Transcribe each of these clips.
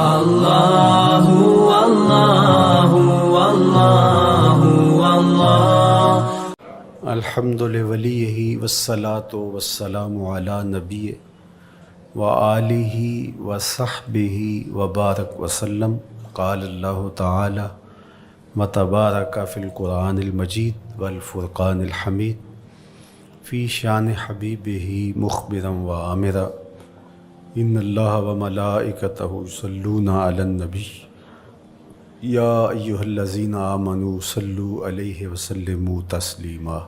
اللہ اللہ اللہ اللہ الحمد لولیہ والصلاة والسلام علی نبی وآلہ وصحبہ وبارک وسلم. قال اللہ تعالی وتبارک فی القرآن المجید والفرقان الحمید فی شان حبیبہ مخبرا وآمرا ان اللہ وملائکتہ یصلون علی النبی یا ایہا الذین آمنوا صلوا علیہ وسلموا تسلیما.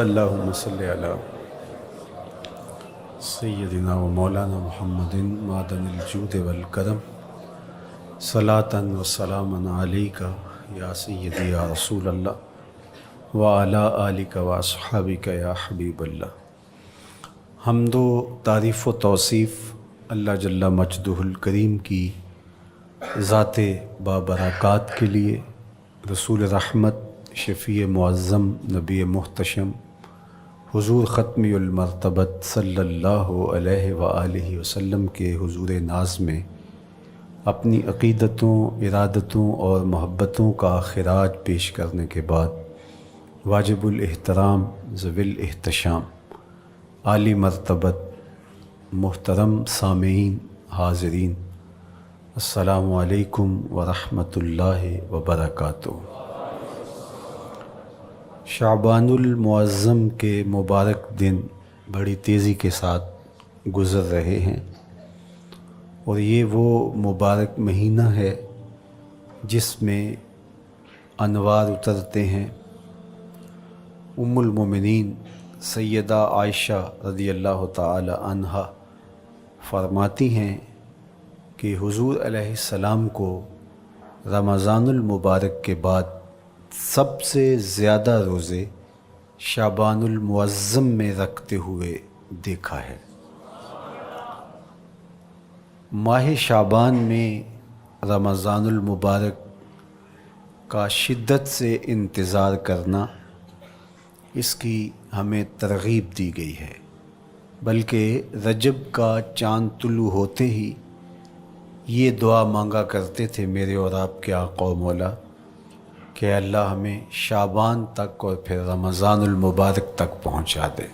اللہم صلی علی سیدنا و مولانا محمد معدن الجود والکرم صلاۃ و سلاما علیک یا سیدی یا رسول اللہ وعلی آلک و اصحابک یا حبیب اللہ. حمد و تعریف و توصیف اللہ جل مجدہ الکریم کی ذات بابرکات کے لیے، رسول رحمت شفیع معظم نبی محتشم حضور ختمی المرتبت صلی اللہ علیہ وآلہ وسلم کے حضور ناز میں اپنی عقیدتوں، ارادتوں اور محبتوں کا خراج پیش کرنے کے بعد واجب الاحترام ذوی الاحتشام عالی مرتبت محترم سامعین حاضرین، السلام علیکم ورحمۃ اللہ وبرکاتہ. شعبان المعظم کے مبارک دن بڑی تیزی کے ساتھ گزر رہے ہیں، اور یہ وہ مبارک مہینہ ہے جس میں انوار اترتے ہیں. ام المومنین سیدہ عائشہ رضی اللہ تعالی عنہا فرماتی ہیں کہ حضور علیہ السلام کو رمضان المبارک کے بعد سب سے زیادہ روزے شعبان المعظم میں رکھتے ہوئے دیکھا ہے. ماہ شعبان میں رمضان المبارک کا شدت سے انتظار کرنا، اس کی ہمیں ترغیب دی گئی ہے، بلکہ رجب کا چاند طلوع ہوتے ہی یہ دعا مانگا کرتے تھے میرے اور آپ کے آقا و مولا کہ اللہ ہمیں شعبان تک اور پھر رمضان المبارک تک پہنچا دے.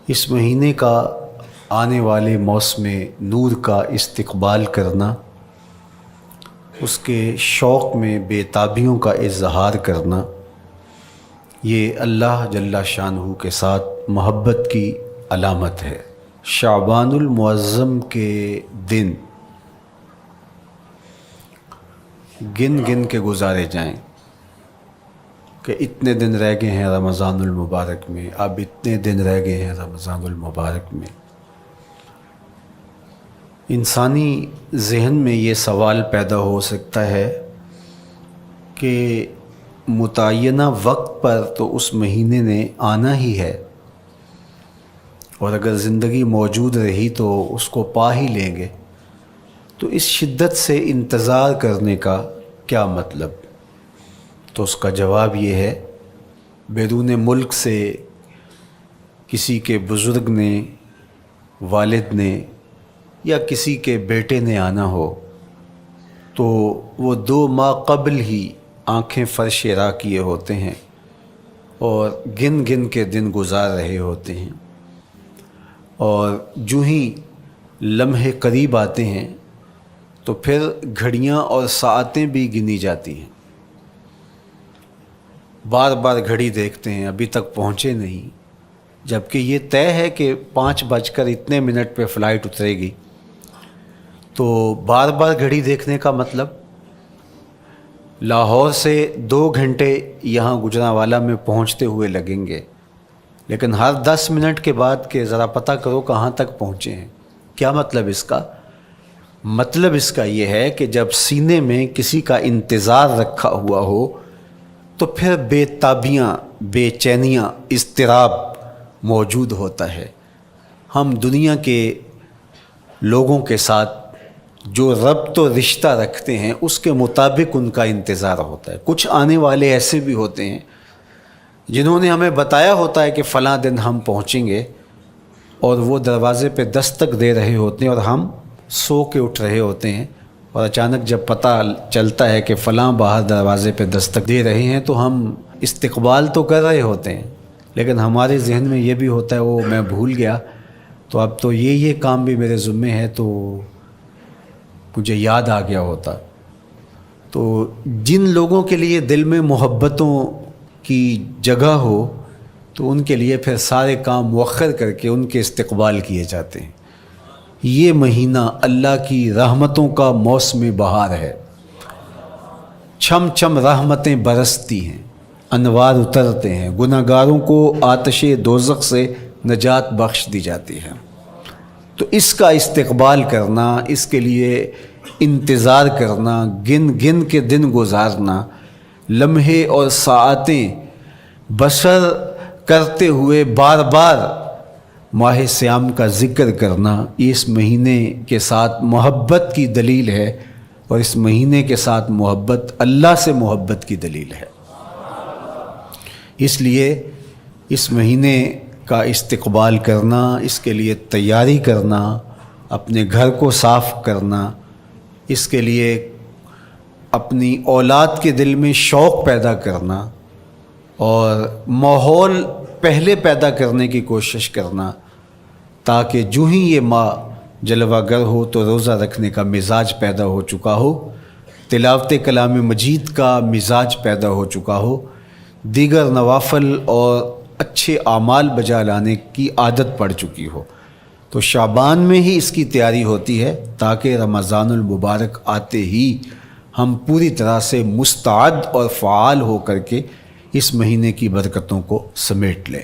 اس مہینے کا آنے والے موسم نور کا استقبال کرنا، اس کے شوق میں بے تابیوں کا اظہار کرنا، یہ اللہ جل شانہ کے ساتھ محبت کی علامت ہے. شعبان المعظم کے دن گن گن کے گزارے جائیں کہ اتنے دن رہ گئے ہیں رمضان المبارک میں، اب اتنے دن رہ گئے ہیں رمضان المبارک میں. انسانی ذہن میں یہ سوال پیدا ہو سکتا ہے کہ متعینہ وقت پر تو اس مہینے نے آنا ہی ہے، اور اگر زندگی موجود رہی تو اس کو پا ہی لیں گے، تو اس شدت سے انتظار کرنے کا کیا مطلب؟ تو اس کا جواب یہ ہے، بیرون ملک سے کسی کے بزرگ نے، والد نے یا کسی کے بیٹے نے آنا ہو تو وہ 2 ماہ قبل ہی آنکھیں فرش راہ کیے ہوتے ہیں اور گن گن کے دن گزار رہے ہوتے ہیں، اور جو ہی لمحے قریب آتے ہیں تو پھر گھڑیاں اور ساعتیں بھی گنی جاتی ہیں. بار بار گھڑی دیکھتے ہیں، ابھی تک پہنچے نہیں، جبکہ یہ طے ہے کہ 5:02 پہ فلائٹ اترے گی. تو بار بار گھڑی دیکھنے کا مطلب لاہور سے 2 گھنٹے یہاں گجرانوالہ میں پہنچتے ہوئے لگیں گے، لیکن ہر 10 منٹ کے بعد کہ ذرا پتہ کرو کہاں تک پہنچے ہیں. کیا مطلب اس کا؟ مطلب اس کا یہ ہے کہ جب سینے میں کسی کا انتظار رکھا ہوا ہو تو پھر بے تابیاں، بے چینیاں، اضطراب موجود ہوتا ہے. ہم دنیا کے لوگوں کے ساتھ جو ربط و رشتہ رکھتے ہیں اس کے مطابق ان کا انتظار ہوتا ہے. کچھ آنے والے ایسے بھی ہوتے ہیں جنہوں نے ہمیں بتایا ہوتا ہے کہ فلاں دن ہم پہنچیں گے، اور وہ دروازے پہ دستک دے رہے ہوتے ہیں اور ہم سو کے اٹھ رہے ہوتے ہیں اور اچانک جب پتہ چلتا ہے کہ فلاں باہر دروازے پہ دستک دے رہے ہیں تو ہم استقبال تو کر رہے ہوتے ہیں، لیکن ہمارے ذہن میں یہ بھی ہوتا ہے وہ میں بھول گیا، تو اب تو یہ کام بھی میرے ذمے ہے، تو مجھے یاد آ گیا ہوتا۔ تو جن لوگوں کے لیے دل میں محبتوں کی جگہ ہو تو ان کے لیے پھر سارے کام مؤخر کر کے ان کے استقبال کیے جاتے ہیں۔ یہ مہینہ اللہ کی رحمتوں کا موسم بہار ہے، چھم چھم رحمتیں برستی ہیں، انوار اترتے ہیں، گناہگاروں کو آتش دوزخ سے نجات بخش دی جاتی ہے۔ تو اس کا استقبال کرنا، اس کے لیے انتظار کرنا، گن گن کے دن گزارنا، لمحے اور ساعتیں بسر کرتے ہوئے بار بار ماہ صیام کا ذکر کرنا، اس مہینے کے ساتھ محبت کی دلیل ہے، اور اس مہینے کے ساتھ محبت اللہ سے محبت کی دلیل ہے۔ اس لیے اس مہینے کا استقبال کرنا، اس کے لیے تیاری کرنا، اپنے گھر کو صاف کرنا، اس کے لیے اپنی اولاد کے دل میں شوق پیدا کرنا اور ماحول پہلے پیدا کرنے کی کوشش کرنا، تاکہ جو ہی یہ ماہ جلوہ گر ہو تو روزہ رکھنے کا مزاج پیدا ہو چکا ہو، تلاوت کلام مجید کا مزاج پیدا ہو چکا ہو، دیگر نوافل اور اچھے اعمال بجا لانے کی عادت پڑ چکی ہو۔ تو شعبان میں ہی اس کی تیاری ہوتی ہے تاکہ رمضان المبارک آتے ہی ہم پوری طرح سے مستعد اور فعال ہو کر کے اس مہینے کی برکتوں کو سمیٹ لیں۔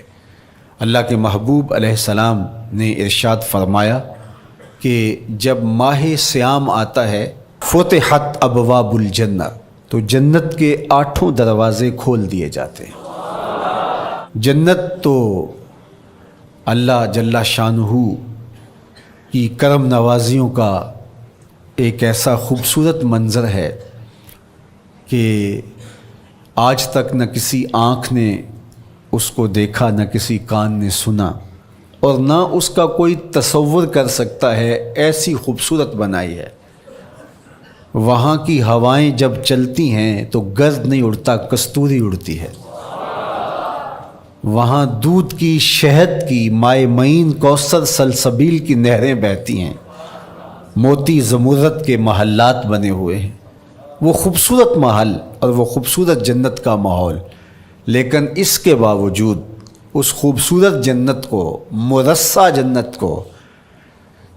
اللہ کے محبوب علیہ السلام نے ارشاد فرمایا کہ جب ماہ صیام آتا ہے فتحت ابواب الجنہ، تو جنت کے 8 دروازے کھول دیے جاتے ہیں۔ جنت تو اللہ جل شانہ کی کرم نوازیوں کا ایک ایسا خوبصورت منظر ہے کہ آج تک نہ کسی آنکھ نے اس کو دیکھا، نہ کسی کان نے سنا، اور نہ اس کا کوئی تصور کر سکتا ہے، ایسی خوبصورت بنائی ہے۔ وہاں کی ہوائیں جب چلتی ہیں تو گرد نہیں اڑتا، کستوری اڑتی ہے۔ وہاں دودھ کی، شہد کی، مائع معین، کوثر، سلسبیل کی نہریں بہتی ہیں، موتی زمرد کے محلات بنے ہوئے ہیں۔ وہ خوبصورت محل اور وہ خوبصورت جنت کا ماحول، لیکن اس کے باوجود اس خوبصورت جنت کو، مرصع جنت کو،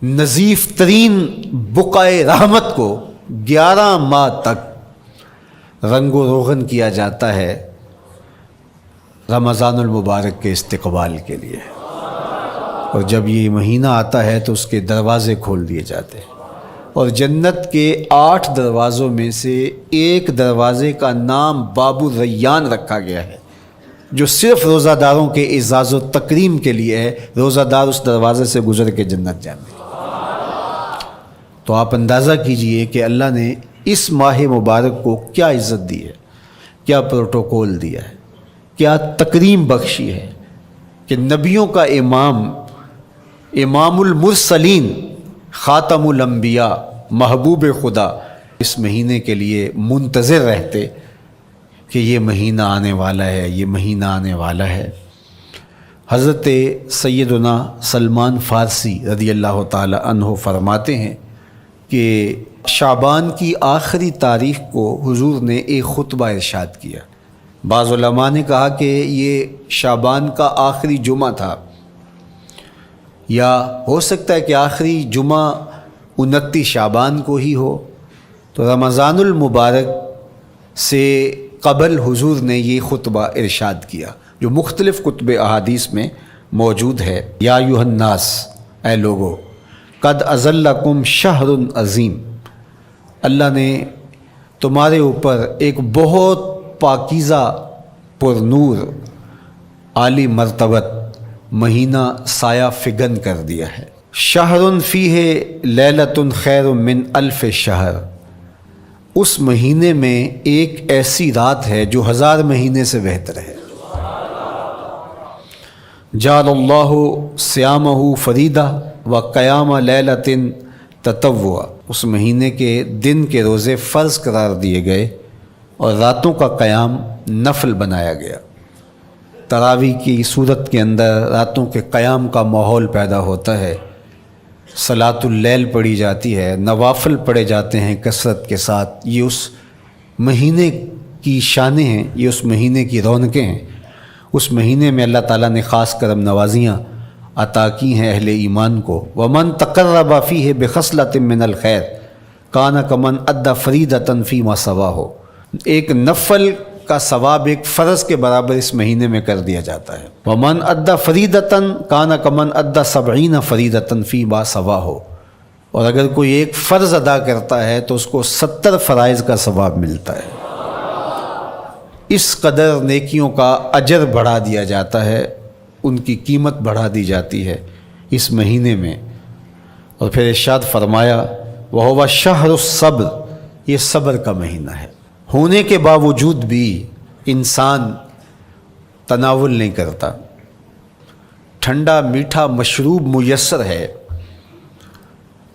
نظیف ترین بقعۂ رحمت کو 11 ماہ تک رنگ و روغن کیا جاتا ہے رمضان المبارک کے استقبال کے لیے، اور جب یہ مہینہ آتا ہے تو اس کے دروازے کھول دیے جاتے ہیں، اور جنت کے 8 دروازوں میں سے ایک دروازے کا نام باب الریان رکھا گیا ہے، جو صرف روزہ داروں کے اعزاز و تکریم کے لیے ہے۔ روزہ دار اس دروازے سے گزر کے جنت جانے۔ تو آپ اندازہ کیجئے کہ اللہ نے اس ماہ مبارک کو کیا عزت دی ہے، کیا پروٹوکول دیا ہے، کیا تکریم بخشی ہے کہ نبیوں کا امام، امام المرسلین، خاتم الانبیاء، محبوب خدا اس مہینے کے لیے منتظر رہتے کہ یہ مہینہ آنے والا ہے، یہ مہینہ آنے والا ہے۔ حضرت سیدنا سلمان فارسی رضی اللہ تعالی عنہ فرماتے ہیں کہ شعبان کی آخری تاریخ کو حضور نے ایک خطبہ ارشاد کیا۔ بعض علماء نے کہا کہ یہ شعبان کا آخری جمعہ تھا، یا ہو سکتا ہے کہ آخری جمعہ 29 شعبان کو ہی ہو۔ تو رمضان المبارک سے قبل حضور نے یہ خطبہ ارشاد کیا، جو مختلف کتب احادیث میں موجود ہے۔ یا ایھا الناس، اے لوگو، قد اظلکم شہر عظیم، اللہ نے تمہارے اوپر ایک بہت پاکیزہ، پر نور، عالی مرتبت مہینہ سایہ فگن کر دیا ہے۔ شہر فیہ لیلۃ خیر من الف شہر، اس مہینے میں ایک ایسی رات ہے جو 1000 مہینے سے بہتر ہے۔ جعل اللہ صیامہ فریدہ و قیام لیلۃ تطوع، اس مہینے کے دن کے روزے فرض قرار دیے گئے اور راتوں کا قیام نفل بنایا گیا۔ تراویح کی صورت کے اندر راتوں کے قیام کا ماحول پیدا ہوتا ہے، صلاۃ اللیل پڑھی جاتی ہے، نوافل پڑھے جاتے ہیں کثرت کے ساتھ۔ یہ اس مہینے کی شانیں ہیں، یہ اس مہینے کی رونقیں ہیں۔ اس مہینے میں اللہ تعالیٰ نے خاص کرم نوازیاں عطا کی ہیں اہل ایمان کو۔ وَمَن تَقَرَّبَ فِيهِ بِخَصْلَةٍ مِّنَ الْخَيْرِ كَانَ كَمَنْ أَدَّى فَرِيضَةً فِيمَا سَوَاهُ، ایک نفل کا ثواب ایک فرض کے برابر اس مہینے میں کر دیا جاتا ہے۔ وَمَنْ أَدَّى فَرِيضَةً كَانَ كَمَنْ أَدَّى 70 فَرِيضَةً فِيمَا سَوَاهُ، اور اگر کوئی ایک فرض ادا کرتا ہے تو اس کو 70 فرائض کا ثواب ملتا ہے۔ اس قدر نیکیوں کا اجر بڑھا دیا جاتا ہے، ان کی قیمت بڑھا دی جاتی ہے اس مہینے میں۔ اور پھر ارشاد فرمایا وَهُوَ شَهْرُ الصَّبْرِ، یہ صبر کا مہینہ ہے۔ ہونے کے باوجود بھی انسان تناول نہیں کرتا، ٹھنڈا میٹھا مشروب میسر ہے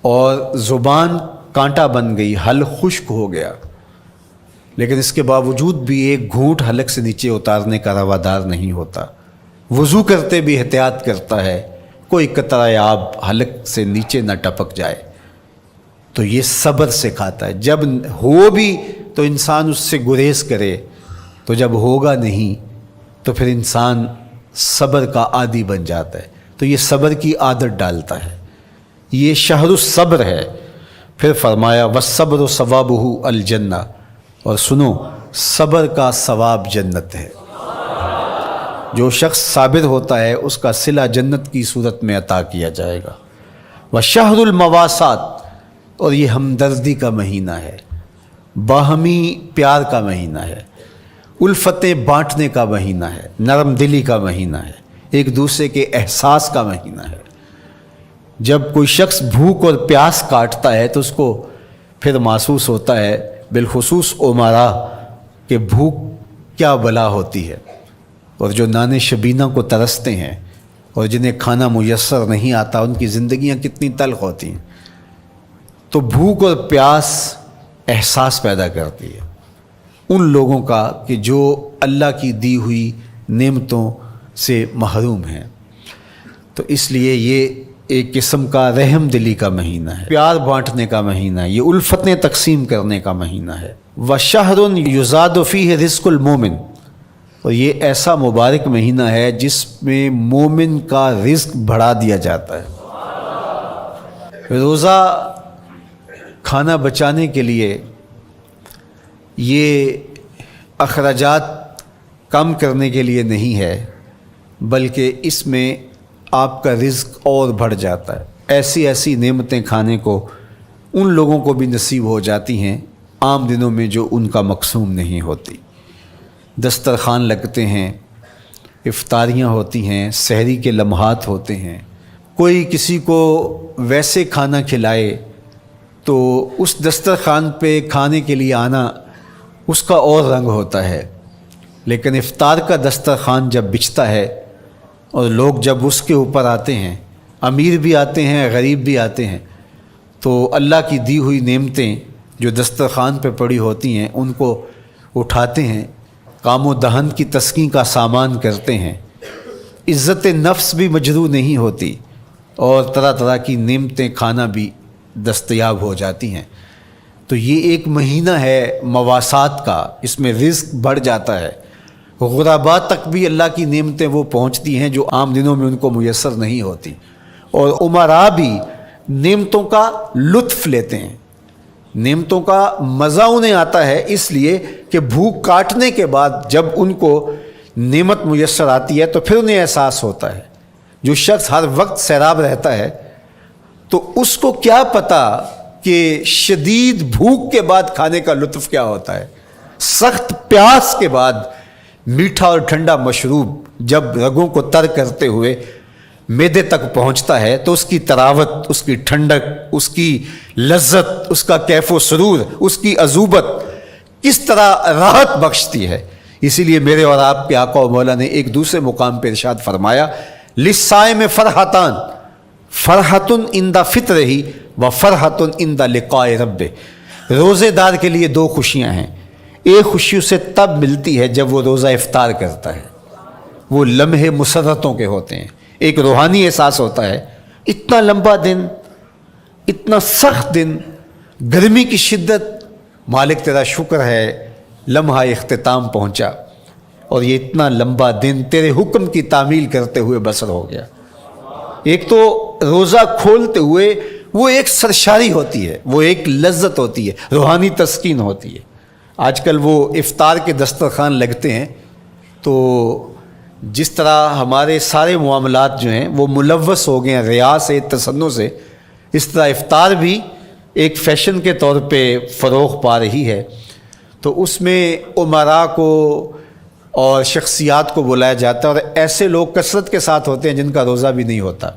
اور زبان کانٹا بن گئی، حلق خشک ہو گیا، لیکن اس کے باوجود بھی ایک گھونٹ حلق سے نیچے اتارنے کا روادار نہیں ہوتا۔ وضو کرتے بھی احتیاط کرتا ہے کوئی قطرہ آب حلق سے نیچے نہ ٹپک جائے، تو یہ صبر سکھاتا ہے۔ جب ہو بھی تو انسان اس سے گریز کرے، تو جب ہوگا نہیں تو پھر انسان صبر کا عادی بن جاتا ہے، تو یہ صبر کی عادت ڈالتا ہے۔ یہ شہر الصبر ہے۔ پھر فرمایا وَالصَّبْرُ ثَوَابُهُ الْجَنَّةُ، اور سنو صبر کا ثواب جنت ہے۔ جو شخص صابر ہوتا ہے اس کا صلہ جنت کی صورت میں عطا کیا جائے گا۔ وَشَهْرُ الْمَوَاسَاتِ، اور یہ ہمدردی کا مہینہ ہے، باہمی پیار کا مہینہ ہے، الفتیں بانٹنے کا مہینہ ہے، نرم دلی کا مہینہ ہے، ایک دوسرے کے احساس کا مہینہ ہے۔ جب کوئی شخص بھوک اور پیاس کاٹتا ہے تو اس کو پھر محسوس ہوتا ہے، بالخصوص امراء، کہ بھوک کیا بلا ہوتی ہے، اور جو نان شبینہ کو ترستے ہیں اور جنہیں کھانا میسر نہیں آتا ان کی زندگیاں کتنی تلخ ہوتی ہیں۔ تو بھوک اور پیاس احساس پیدا کرتی ہے ان لوگوں کا کہ جو اللہ کی دی ہوئی نعمتوں سے محروم ہیں۔ تو اس لیے یہ ایک قسم کا رحم دلی کا مہینہ ہے، پیار بانٹنے کا مہینہ ہے، یہ الفتیں تقسیم کرنے کا مہینہ ہے۔ وَشَهْرٌ يُزَادُ فِيهِ رِزْقُ الْمُؤْمِنِ، اور یہ ایسا مبارک مہینہ ہے جس میں مومن کا رزق بڑھا دیا جاتا ہے۔ روزہ کھانا بچانے کے لیے، یہ اخراجات کم کرنے کے لیے نہیں ہے، بلکہ اس میں آپ کا رزق اور بڑھ جاتا ہے۔ ایسی ایسی نعمتیں کھانے کو ان لوگوں کو بھی نصیب ہو جاتی ہیں عام دنوں میں جو ان کا مقسوم نہیں ہوتی۔ دسترخوان لگتے ہیں، افطاریاں ہوتی ہیں، سحری کے لمحات ہوتے ہیں، کوئی کسی کو ویسے کھانا کھلائے تو اس دسترخوان پہ کھانے کے لیے آنا اس کا اور رنگ ہوتا ہے، لیکن افطار کا دسترخوان جب بچھتا ہے اور لوگ جب اس کے اوپر آتے ہیں، امیر بھی آتے ہیں، غریب بھی آتے ہیں، تو اللہ کی دی ہوئی نعمتیں جو دسترخوان پہ پڑی ہوتی ہیں ان کو اٹھاتے ہیں، کام و دہن کی تسکین کا سامان کرتے ہیں، عزت نفس بھی مجروح نہیں ہوتی اور طرح طرح کی نعمتیں کھانا بھی دستیاب ہو جاتی ہیں۔ تو یہ ایک مہینہ ہے مواسات کا، اس میں رزق بڑھ جاتا ہے، غرباء تک بھی اللہ کی نعمتیں وہ پہنچتی ہیں جو عام دنوں میں ان کو میسر نہیں ہوتی، اور امراء بھی نعمتوں کا لطف لیتے ہیں، نعمتوں کا مزہ انہیں آتا ہے، اس لیے کہ بھوک کاٹنے کے بعد جب ان کو نعمت میسر آتی ہے تو پھر انہیں احساس ہوتا ہے۔ جو شخص ہر وقت سیراب رہتا ہے تو اس کو کیا پتہ کہ شدید بھوک کے بعد کھانے کا لطف کیا ہوتا ہے۔ سخت پیاس کے بعد میٹھا اور ٹھنڈا مشروب جب رگوں کو تر کرتے ہوئے معدے تک پہنچتا ہے تو اس کی تراوت، اس کی ٹھنڈک، اس کی لذت، اس کا کیف و سرور، اس کی عذوبت کس طرح راحت بخشتی ہے۔ اسی لیے میرے اور آپ کے آقا و مولا نے ایک دوسرے مقام پہ ارشاد فرمایا لِلصَّائِمِ فَرْحَتَانِ، فرحتن عند فطرہ و فرحتن عند لقاء رب. روزے دار کے لیے دو خوشیاں ہیں. ایک خوشی اسے تب ملتی ہے جب وہ روزہ افطار کرتا ہے. وہ لمحے مسرتوں کے ہوتے ہیں. ایک روحانی احساس ہوتا ہے اتنا لمبا دن، اتنا سخت دن، گرمی کی شدت، مالک تیرا شکر ہے لمحہ اختتام پہنچا اور یہ اتنا لمبا دن تیرے حکم کی تعمیل کرتے ہوئے بسر ہو گیا. ایک تو روزہ کھولتے ہوئے وہ ایک سرشاری ہوتی ہے، وہ ایک لذت ہوتی ہے، روحانی تسکین ہوتی ہے. آج کل وہ افطار کے دسترخوان لگتے ہیں تو جس طرح ہمارے سارے معاملات جو ہیں وہ ملوث ہو گئے ہیں ریا سے، تصنع سے، اس طرح افطار بھی ایک فیشن کے طور پہ فروغ پا رہی ہے. تو اس میں امراء کو اور شخصیات کو بلایا جاتا ہے اور ایسے لوگ کثرت کے ساتھ ہوتے ہیں جن کا روزہ بھی نہیں ہوتا.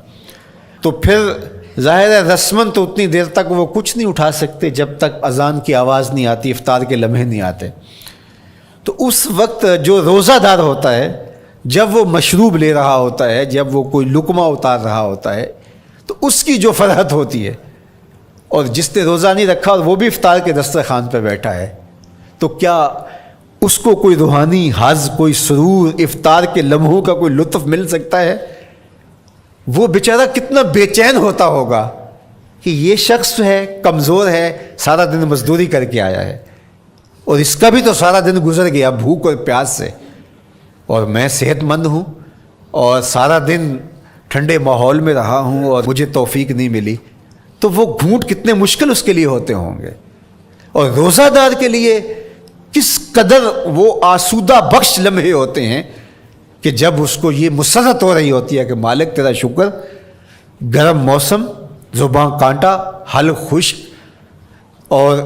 تو پھر ظاہر ہے رسماً تو اتنی دیر تک وہ کچھ نہیں اٹھا سکتے جب تک اذان کی آواز نہیں آتی، افطار کے لمحے نہیں آتے. تو اس وقت جو روزہ دار ہوتا ہے جب وہ مشروب لے رہا ہوتا ہے، جب وہ کوئی لقمہ اتار رہا ہوتا ہے، تو اس کی جو فرحت ہوتی ہے، اور جس نے روزہ نہیں رکھا اور وہ بھی افطار کے دسترخوان پہ بیٹھا ہے، تو کیا اس کو کوئی روحانی حظ، کوئی سرور، افطار کے لمحوں کا کوئی لطف مل سکتا ہے؟ وہ بیچارہ کتنا بے چین ہوتا ہوگا کہ یہ شخص جو ہے کمزور ہے، سارا دن مزدوری کر کے آیا ہے اور اس کا بھی تو سارا دن گزر گیا بھوک اور پیاس سے، اور میں صحت مند ہوں اور سارا دن ٹھنڈے ماحول میں رہا ہوں اور مجھے توفیق نہیں ملی. تو وہ گھونٹ کتنے مشکل اس کے لیے ہوتے ہوں گے. اور روزہ دار کے لیے کس قدر وہ آسودہ بخش لمحے ہوتے ہیں کہ جب اس کو یہ مسرت ہو رہی ہوتی ہے کہ مالک تیرا شکر، گرم موسم، زباں کانٹا، حلق خشک، اور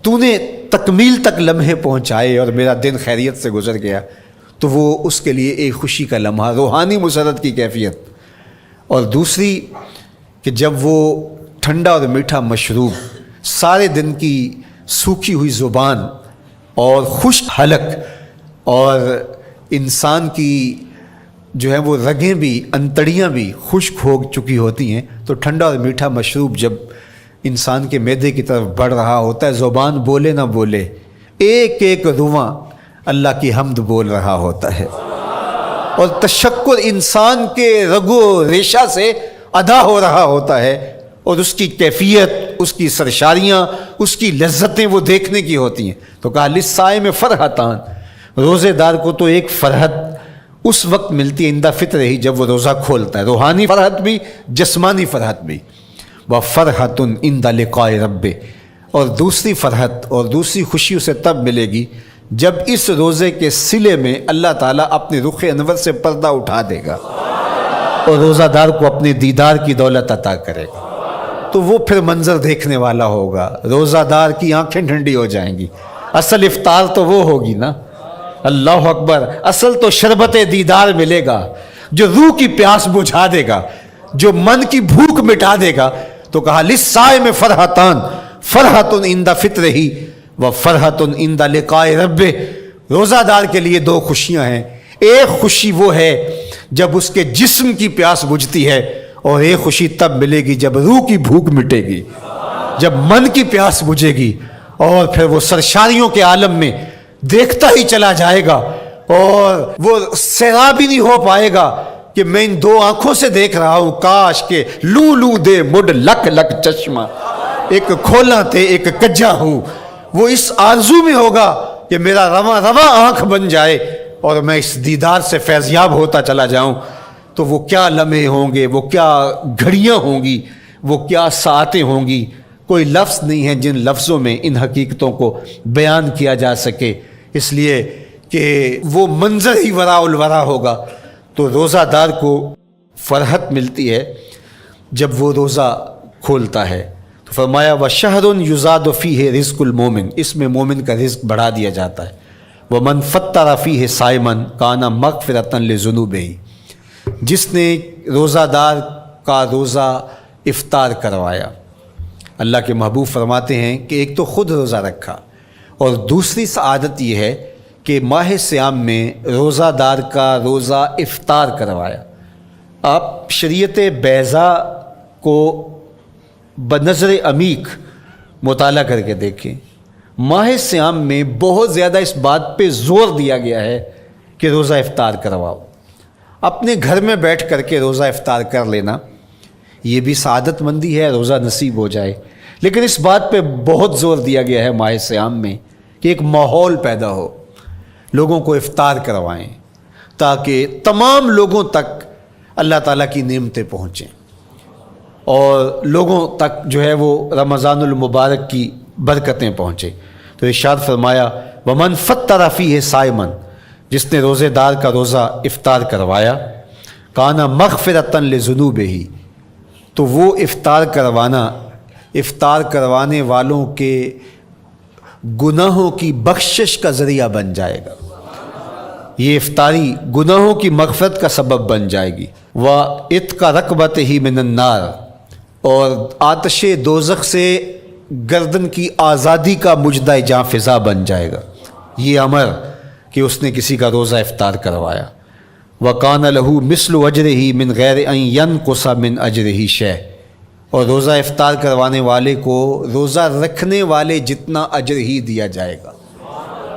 تو نے تکمیل تک لمحے پہنچائے اور میرا دن خیریت سے گزر گیا. تو وہ اس کے لیے ایک خوشی کا لمحہ، روحانی مسرت کی کیفیت. اور دوسری کہ جب وہ ٹھنڈا اور میٹھا مشروب، سارے دن کی سوکھی ہوئی زبان اور خشک حلق، اور انسان کی جو ہے وہ رگیں بھی، انتڑیاں بھی خشک ہو چکی ہوتی ہیں، تو ٹھنڈا اور میٹھا مشروب جب انسان کے معدے کی طرف بڑھ رہا ہوتا ہے، زبان بولے نہ بولے، ایک ایک رواں اللہ کی حمد بول رہا ہوتا ہے، اور تشکر انسان کے رگو ریشہ سے ادا ہو رہا ہوتا ہے، اور اس کی کیفیت، اس کی سرشاریاں، اس کی لذتیں وہ دیکھنے کی ہوتی ہیں. تو کہا للصائم فرحتان، روزے دار کو تو ایک فرحت اس وقت ملتی ہے عند فطر ہی، جب وہ روزہ کھولتا ہے، روحانی فرحت بھی، جسمانی فرحت بھی. وفرحۃ عند لقاء رب، اور دوسری فرحت اور دوسری خوشی اسے تب ملے گی جب اس روزے کے صلے میں اللہ تعالیٰ اپنے رخ انور سے پردہ اٹھا دے گا اور روزہ دار کو اپنے دیدار کی دولت عطا کرے گا. تو وہ پھر منظر دیکھنے والا ہوگا، روزہ دار کی آنکھیں ٹھنڈی ہو جائیں گی. اصل افطار تو وہ ہوگی نا، اللہ اکبر، اصل تو شربت دیدار ملے گا جو روح کی پیاس بجھا دے گا، جو من کی بھوک مٹا دے گا. تو کہا للصائم فرحتان، فرحۃ عند فطرہ و فرحۃ عند لقاء رب. روزہ دار کے لیے دو خوشیاں ہیں. ایک خوشی وہ ہے جب اس کے جسم کی پیاس بجھتی ہے، اور ایک خوشی تب ملے گی جب روح کی بھوک مٹے گی، جب من کی پیاس بجھے گی، اور پھر وہ سرشاریوں کے عالم میں دیکھتا ہی چلا جائے گا، اور وہ سیراب ہی نہیں ہو پائے گا کہ میں ان دو آنکھوں سے دیکھ رہا ہوں، کاش کہ لوں لوں دے مڈ لک لک چشمہ، ایک کھولا تے ایک کجا ہوں. وہ اس آرزو میں ہوگا کہ میرا رواں رواں آنکھ بن جائے اور میں اس دیدار سے فیضیاب ہوتا چلا جاؤں. تو وہ کیا لمحے ہوں گے، وہ کیا گھڑیاں ہوں گی، وہ کیا ساعتیں ہوں گی. کوئی لفظ نہیں ہے جن لفظوں میں ان حقیقتوں کو بیان کیا جا سکے، اس لیے کہ وہ منظر ہی وراء الورا ہوگا. تو روزہ دار کو فرحت ملتی ہے جب وہ روزہ کھولتا ہے. تو فرمایا وَشَهْرٌ يُزَادُ فِيهِ رِزْقُ الْمُؤْمِنِ، اس میں مومن کا رزق بڑھا دیا جاتا ہے. وَمَنْ فَطَّرَ فِيهِ صَائِمًا كَانَ مَغْفِرَةً لِذُنُوبِهِ، جس نے روزہ دار کا روزہ افطار کروایا. اللہ کے محبوب فرماتے ہیں کہ ایک تو خود روزہ رکھا، اور دوسری سعادت یہ ہے کہ ماہ صیام میں روزہ دار کا روزہ افطار کروایا. آپ شریعت بیضا کو بنظر عمیق مطالعہ کر کے دیکھیں، ماہ سیام میں بہت زیادہ اس بات پہ زور دیا گیا ہے کہ روزہ افطار کرواؤ۔ اپنے گھر میں بیٹھ کر کے روزہ افطار کر لینا یہ بھی سعادت مندی ہے، روزہ نصیب ہو جائے، لیکن اس بات پہ بہت زور دیا گیا ہے ماہ سیام میں کہ ایک ماحول پیدا ہو، لوگوں کو افطار کروائیں تاکہ تمام لوگوں تک اللہ تعالیٰ کی نعمتیں پہنچیں اور لوگوں تک جو ہے وہ رمضان المبارک کی برکتیں پہنچیں۔ تو ارشاد فرمایا ومن فطر فیہ صائما، جس نے روزے دار کا روزہ افطار کروایا، کان مغفرۃ لذنوبہ، تو وہ افطار کروانے والوں کے گناہوں کی بخشش کا ذریعہ بن جائے گا، یہ افطاری گناہوں کی مغفرت کا سبب بن جائے گی۔ وَعِتْقَ رَقْبَتِهِ مِنَ النَّارِ، اور آتش دوزخ سے گردن کی آزادی کا مجدہ جاں فضا بن جائے گا، یہ امر کہ اس نے کسی کا روزہ افطار کروایا۔ وَقَانَ لَهُ مِثْلُ أَجْرِهِ مِنْ غَيْرِ أَنْ يَنْقُصَ مِنْ أَجْرِهِ شَيْءٌ، اور روزہ افطار کروانے والے کو روزہ رکھنے والے جتنا اجر ہی دیا جائے گا،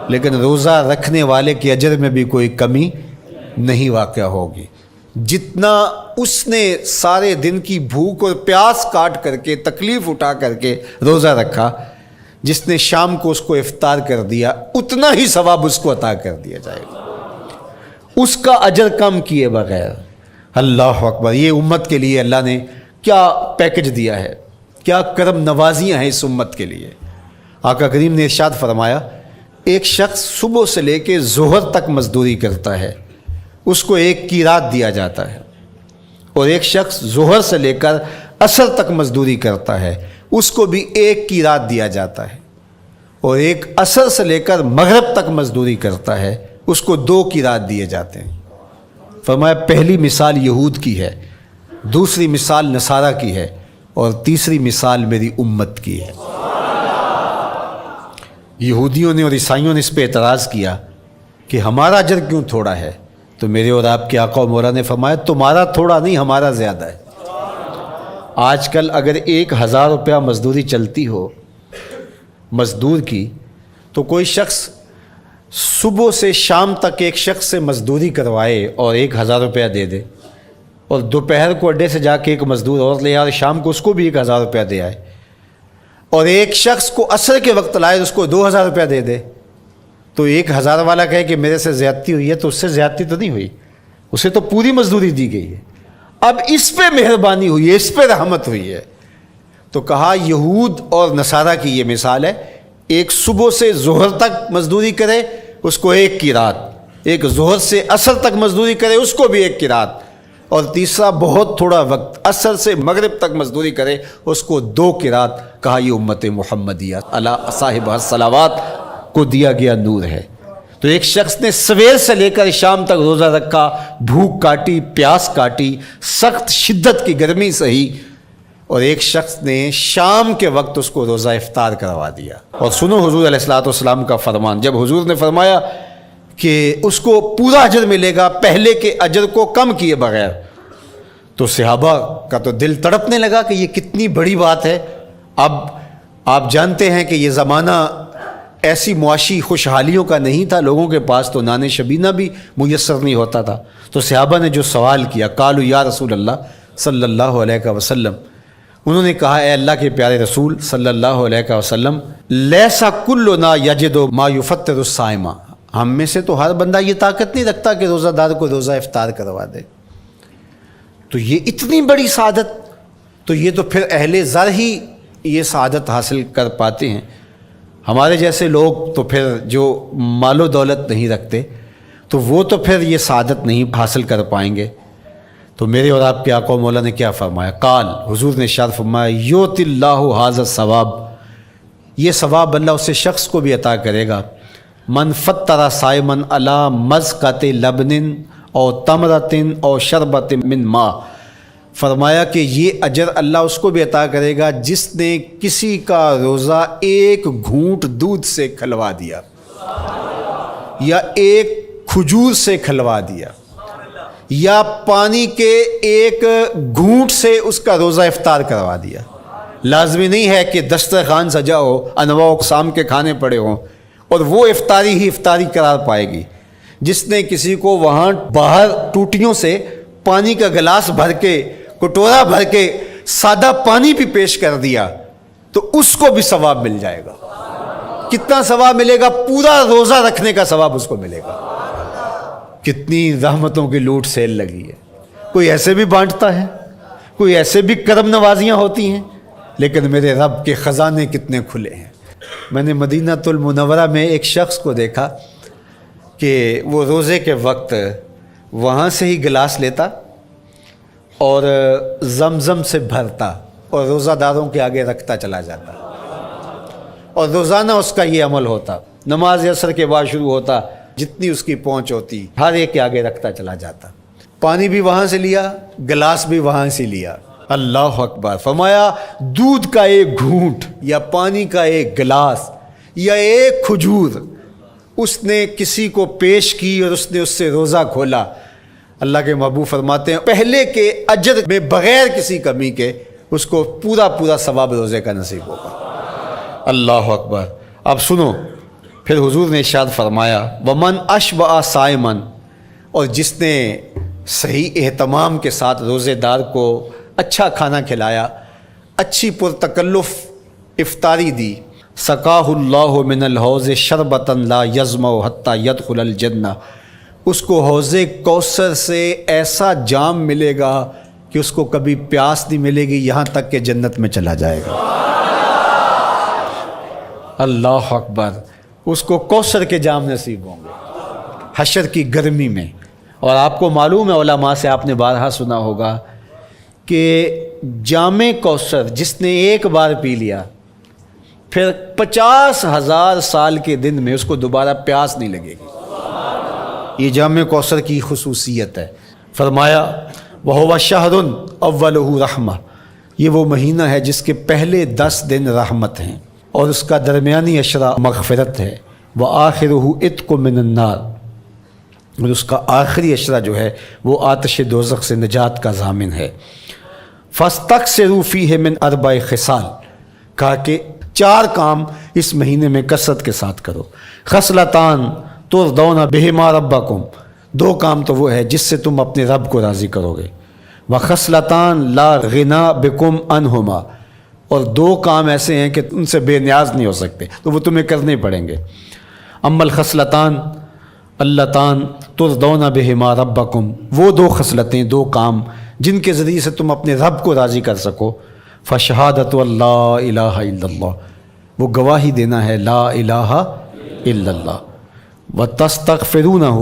لیکن روزہ رکھنے والے کے اجر میں بھی کوئی کمی نہیں واقع ہوگی۔ جتنا اس نے سارے دن کی بھوک اور پیاس کاٹ کر کے تکلیف اٹھا کر کے روزہ رکھا، جس نے شام کو اس کو افطار کر دیا اتنا ہی ثواب اس کو عطا کر دیا جائے گا، اس کا اجر کم کیے بغیر۔ اللہ اکبر، یہ امت کے لیے اللہ نے کیا پیکج دیا ہے، کیا کرم نوازیاں ہیں اس امت کے لیے۔ آقا کریم نے ارشاد فرمایا ایک شخص صبح سے لے کے ظہر تک مزدوری کرتا ہے، اس کو ایک قیراط دیا جاتا ہے، اور ایک شخص ظہر سے لے کر عصر تک مزدوری کرتا ہے، اس کو بھی ایک قیراط دیا جاتا ہے، اور ایک عصر سے لے کر مغرب تک مزدوری کرتا ہے، اس کو 2 قیراط دیے جاتے ہیں۔ فرمایا پہلی مثال یہود کی ہے، دوسری مثال نصارہ کی ہے، اور تیسری مثال میری امت کی ہے۔ یہودیوں نے اور عیسائیوں نے اس پہ اعتراض کیا کہ ہمارا اجر کیوں تھوڑا ہے، تو میرے اور آپ کے آقا و مولا نے فرمایا تمہارا تھوڑا نہیں، ہمارا زیادہ ہے۔ آج کل اگر 1000 روپیہ مزدوری چلتی ہو مزدور کی، تو کوئی شخص صبح سے شام تک ایک شخص سے مزدوری کروائے اور 1000 روپیہ دے دے، اور دوپہر کو اڈے سے جا کے ایک مزدور اور لے آئے اور شام کو اس کو بھی 1000 روپیہ دے آئے، اور ایک شخص کو عصر کے وقت لائے اس کو 2000 روپیہ دے دے، تو 1000 والا کہے کہ میرے سے زیادتی ہوئی ہے، تو اس سے زیادتی تو نہیں ہوئی، اسے تو پوری مزدوری دی گئی ہے، اب اس پہ مہربانی ہوئی ہے، اس پہ رحمت ہوئی ہے۔ تو کہا یہود اور نصارہ کی یہ مثال ہے، ایک صبح سے ظہر تک مزدوری کرے اس کو 1 قیراط، ایک ظہر سے عصر تک مزدوری کرے اس کو بھی 1 قیراط، اور تیسرا بہت تھوڑا وقت عصر سے مغرب تک مزدوری کرے اس کو 2 قیراط۔ کہا یہ امت محمدیہ علی صاحب الصلوات کو دیا گیا نور ہے۔ تو ایک شخص نے سویر سے لے کر شام تک روزہ رکھا، بھوک کاٹی، پیاس کاٹی، سخت شدت کی گرمی سہی، اور ایک شخص نے شام کے وقت اس کو روزہ افطار کروا دیا۔ اور سنو حضور علیہ الصلوۃ والسلام کا فرمان، جب حضور نے فرمایا کہ اس کو پورا اجر ملے گا پہلے کے اجر کو کم کیے بغیر، تو صحابہ کا تو دل تڑپنے لگا کہ یہ کتنی بڑی بات ہے۔ اب آپ جانتے ہیں کہ یہ زمانہ ایسی معاشی خوشحالیوں کا نہیں تھا، لوگوں کے پاس تو نان شبینہ بھی میسر نہیں ہوتا تھا، تو صحابہ نے جو سوال کیا، قالوا یا رسول اللہ صلی اللہ علیہ وسلم، انہوں نے کہا اے اللہ کے پیارے رسول صلی اللہ علیہ وسلم، لیسا کلنا یجد ما یفطر الصائم، ہم میں سے تو ہر بندہ یہ طاقت نہیں رکھتا کہ روزہ دار کو روزہ افطار کروا دے، تو یہ اتنی بڑی سعادت، تو یہ تو پھر اہل زر ہی یہ سعادت حاصل کر پاتے ہیں، ہمارے جیسے لوگ تو پھر جو مال و دولت نہیں رکھتے تو وہ تو پھر یہ سعادت نہیں حاصل کر پائیں گے۔ تو میرے اور آپ کے آقا و مولا نے کیا فرمایا، قال، حضور نے ارشاد فرمایا یؤتی اللہ ھذا الثواب، یہ ثواب اللہ اسے شخص کو بھی عطا کرے گا، من فطر صائما علی مزقۃ لبن او تمرۃ او شربۃ من ماء، فرمایا کہ یہ اجر اللہ اس کو بھی عطا کرے گا جس نے کسی کا روزہ 1 گھونٹ دودھ سے کھلوا دیا یا 1 کھجور سے کھلوا دیا، یا پانی کے ایک گھونٹ سے اس کا روزہ افطار کروا دیا۔ لازمی نہیں ہے کہ دسترخوان سجا ہو، انواع اقسام کے کھانے پڑے ہوں اور وہ افطاری ہی افطاری قرار پائے گی۔ جس نے کسی کو وہاں باہر ٹوٹیوں سے پانی کا گلاس بھر کے، کٹورا بھر کے سادہ پانی بھی پیش کر دیا تو اس کو بھی ثواب مل جائے گا۔ کتنا ثواب ملے گا؟ پورا روزہ رکھنے کا ثواب اس کو ملے گا۔ کتنی رحمتوں کی لوٹ سیل لگی ہے۔ کوئی ایسے بھی بانٹتا ہے، کوئی ایسے بھی کرم نوازیاں ہوتی ہیں، لیکن میرے رب کے خزانے کتنے کھلے ہیں۔ میں نے مدینہ المنورہ میں ایک شخص کو دیکھا کہ وہ روزے کے وقت وہاں سے ہی گلاس لیتا اور زمزم سے بھرتا اور روزہ داروں کے آگے رکھتا چلا جاتا، اور روزانہ اس کا یہ عمل ہوتا۔ نماز عصر کے بعد شروع ہوتا، جتنی اس کی پہنچ ہوتی ہر ایک کے آگے رکھتا چلا جاتا۔ پانی بھی وہاں سے لیا، گلاس بھی وہاں سے لیا۔ اللہ اکبر! فرمایا دودھ کا ایک گھونٹ یا پانی کا ایک گلاس یا ایک کھجور اس نے کسی کو پیش کی اور اس نے اس سے روزہ کھولا، اللہ کے محبوب فرماتے ہیں پہلے کے اجر میں بغیر کسی کمی کے اس کو پورا ثواب روزے کا نصیب ہوگا۔ اللہ اکبر! اب سنو، پھر حضور نے ارشاد فرمایا ومن اشبع صائما، اور جس نے صحیح اہتمام کے ساتھ روزے دار کو اچھا کھانا کھلایا، اچھی پرتکلف افطاری دی، سقاہ اللہ من الحوض شربتا لا یظمأ حتی یدخل الجنہ، اس کو حوض کوثر سے ایسا جام ملے گا کہ اس کو کبھی پیاس نہیں ملے گی یہاں تک کہ جنت میں چلا جائے گا۔ اللہ اکبر! اس کو کوثر کے جام نصیب ہوں گے حشر کی گرمی میں۔ اور آپ کو معلوم ہے، علماء سے آپ نے بارہا سنا ہوگا کہ جام کوثر جس نے ایک بار پی لیا پھر 50,000 سال کے دن میں اس کو دوبارہ پیاس نہیں لگے گی۔ یہ جام کوثر کی خصوصیت ہے۔ فرمایا وَهُوَ شَهْرٌ أَوَّلُهُ رَحْمَةٌ، یہ وہ مہینہ ہے جس کے پہلے 10 دن رحمت ہیں اور اس کا درمیانی عشرہ مغفرت ہے، وَآخِرُهُ عِتْقٌ مِّنَ النَّارِ، اور اس کا آخری عشرہ جو ہے وہ آتش دوزخ سے نجات کا ضامن ہے۔ فَاسْتَكْثِرُوا فِيهِ مِنْ 4 خِصَالٍ، کہا کہ 4 کام اس مہینے میں کثرت کے ساتھ کرو۔ خصلتان ترضون بہما ربکم، 2 کام تو وہ ہے جس سے تم اپنے رب کو راضی کرو گے۔ وخصلتان لا غنا بکم عنہما، اور 2 کام ایسے ہیں کہ ان سے بے نیاز نہیں ہو سکتے تو وہ تمہیں کرنے پڑیں گے۔ اما الخصلتان اللتان ترضون بہما ربکم، وہ 2 خصلتیں، 2 کام جن کے ذریعے سے تم اپنے رب کو راضی کر سکو۔ فشہادت اللہ الہ الا اللہ، وہ گواہی دینا ہے لا الہ الا اللہ، وتستغفرونہ،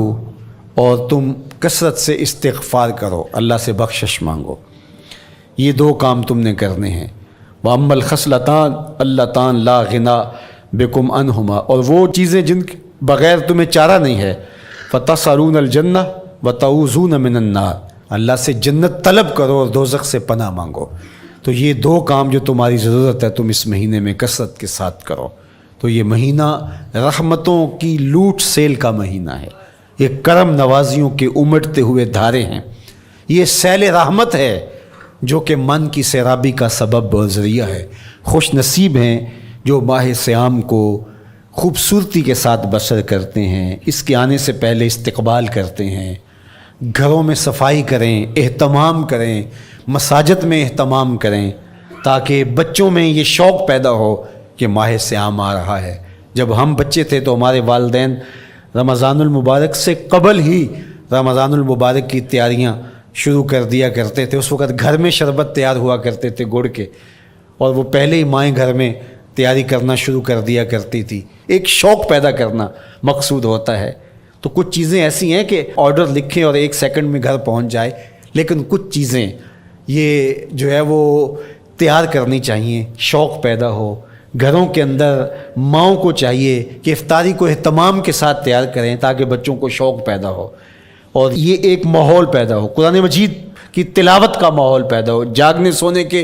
اور تم کثرت سے استغفار کرو، اللہ سے بخشش مانگو۔ یہ 2 کام تم نے کرنے ہیں۔ وَأَمَّا الْخَصْلَتَانِ اللَّتَانِ لَا غِنَىٰ بِكُمْ عَنْهُمَا، اور وہ چیزیں جن کے بغیر تمہیں چارہ نہیں ہے۔ فَتَسْأَلُونَ الْجَنَّةَ وَتَعُوذُونَ مِنَ النَّارِ، اللہ سے جنت طلب کرو اور دوزخ سے پناہ مانگو۔ تو یہ 2 کام جو تمہاری ضرورت ہے تم اس مہینے میں کثرت کے ساتھ کرو۔ تو یہ مہینہ رحمتوں کی لوٹ سیل کا مہینہ ہے، یہ کرم نوازیوں کے امٹتے ہوئے دھارے ہیں، یہ سیل رحمت ہے جو کہ من کی سیرابی کا سبب اور ذریعہ ہے۔ خوش نصیب ہیں جو ماہ صیام کو خوبصورتی کے ساتھ بسر کرتے ہیں، اس کے آنے سے پہلے استقبال کرتے ہیں، گھروں میں صفائی کریں، اہتمام کریں، مساجد میں اہتمام کریں، تاکہ بچوں میں یہ شوق پیدا ہو کہ ماہ صیام آ رہا ہے۔ جب ہم بچے تھے تو ہمارے والدین رمضان المبارک سے قبل ہی رمضان المبارک کی تیاریاں شروع کر دیا کرتے تھے۔ اس وقت گھر میں شربت تیار ہوا کرتے تھے گڑ کے، اور وہ پہلے ہی مائیں گھر میں تیاری کرنا شروع کر دیا کرتی تھی۔ ایک شوق پیدا کرنا مقصود ہوتا ہے۔ تو کچھ چیزیں ایسی ہیں کہ آرڈر لکھیں اور 1 سیکنڈ میں گھر پہنچ جائے، لیکن کچھ چیزیں یہ جو ہے وہ تیار کرنی چاہیے، شوق پیدا ہو۔ گھروں کے اندر ماؤں کو چاہیے کہ افطاری کو اہتمام کے ساتھ تیار کریں تاکہ بچوں کو شوق پیدا ہو، اور یہ ایک ماحول پیدا ہو، قرآن مجید کی تلاوت کا ماحول پیدا ہو، جاگنے سونے کے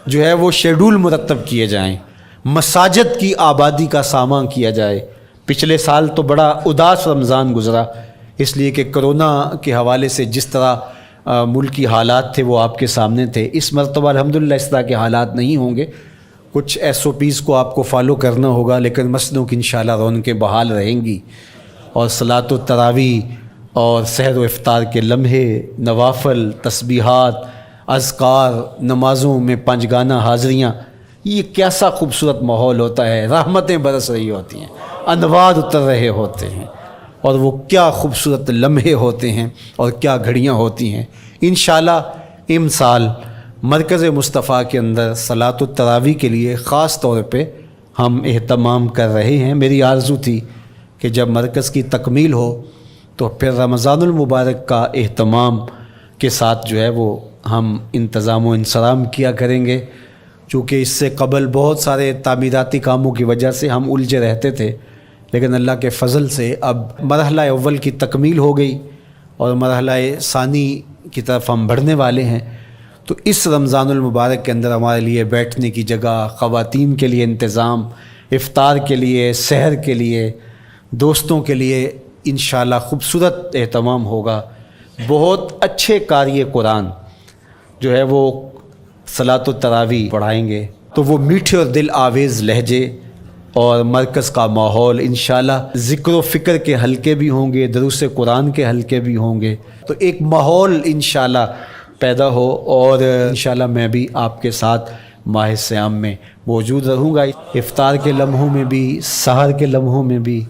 جو ہے وہ شیڈول مرتب کیے جائیں، مساجد کی آبادی کا سامان کیا جائے۔ پچھلے سال تو بڑا اداس رمضان گزرا اس لیے کہ کرونا کے حوالے سے جس طرح ملکی حالات تھے وہ آپ کے سامنے تھے، اس مرتبہ الحمدللہ اس طرح کے حالات نہیں ہوں گے. کچھ SOPs کو آپ کو فالو کرنا ہوگا، لیکن مسجدوں کی انشاءاللہ رونقیں بحال رہیں گی، اور صلاۃ التراویح اور سحر و افطار کے لمحے، نوافل، تسبیحات، اذکار، نمازوں میں 5 گانہ حاضریاں، یہ کیسا خوبصورت ماحول ہوتا ہے. رحمتیں برس رہی ہوتی ہیں، انوار اتر رہے ہوتے ہیں، اور وہ کیا خوبصورت لمحے ہوتے ہیں اور کیا گھڑیاں ہوتی ہیں. انشاءاللہ امسال مرکز مصطفیٰ کے اندر صلاۃ التراویح کے لیے خاص طور پہ ہم اہتمام کر رہے ہیں. میری آرزو تھی کہ جب مرکز کی تکمیل ہو تو پھر رمضان المبارک کا اہتمام کے ساتھ جو ہے وہ ہم انتظام و انصرام کیا کریں گے، چونکہ اس سے قبل بہت سارے تعمیراتی کاموں کی وجہ سے ہم الجھے رہتے تھے، لیکن اللہ کے فضل سے اب مرحلہ اول کی تکمیل ہو گئی اور مرحلہ ثانی کی طرف ہم بڑھنے والے ہیں. تو اس رمضان المبارک کے اندر ہمارے لیے بیٹھنے کی جگہ، خواتین کے لیے انتظام، افطار کے لیے، سحر کے لیے، دوستوں کے لیے انشاءاللہ خوبصورت اہتمام ہوگا. بہت اچھے قاری قرآن جو ہے وہ صلاۃ التراویح پڑھائیں گے، تو وہ میٹھے اور دل آویز لہجے اور مرکز کا ماحول انشاءاللہ ذکر و فکر کے حلقے بھی ہوں گے، دروس قرآن کے حلقے بھی ہوں گے. تو ایک ماحول انشاءاللہ پیدا ہو، اور انشاءاللہ میں بھی آپ کے ساتھ ماہ صیام میں موجود رہوں گا، افطار کے لمحوں میں بھی، سحر کے لمحوں میں بھی،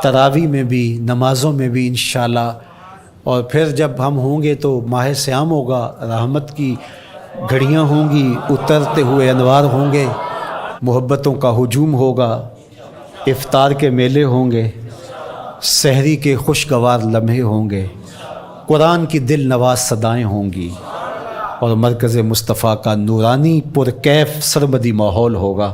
تراویح میں بھی، نمازوں میں بھی انشاءاللہ. اور پھر جب ہم ہوں گے تو ماہ صیام ہوگا، رحمت کی گھڑیاں ہوں گی، اترتے ہوئے انوار ہوں گے، محبتوں کا ہجوم ہوگا، افطار کے میلے ہوں گے، سحری کے خوشگوار لمحے ہوں گے، قرآن کی دل نواز صدائیں ہوں گی، اور مرکز مصطفیٰ کا نورانی پرکیف سرمدی ماحول ہوگا.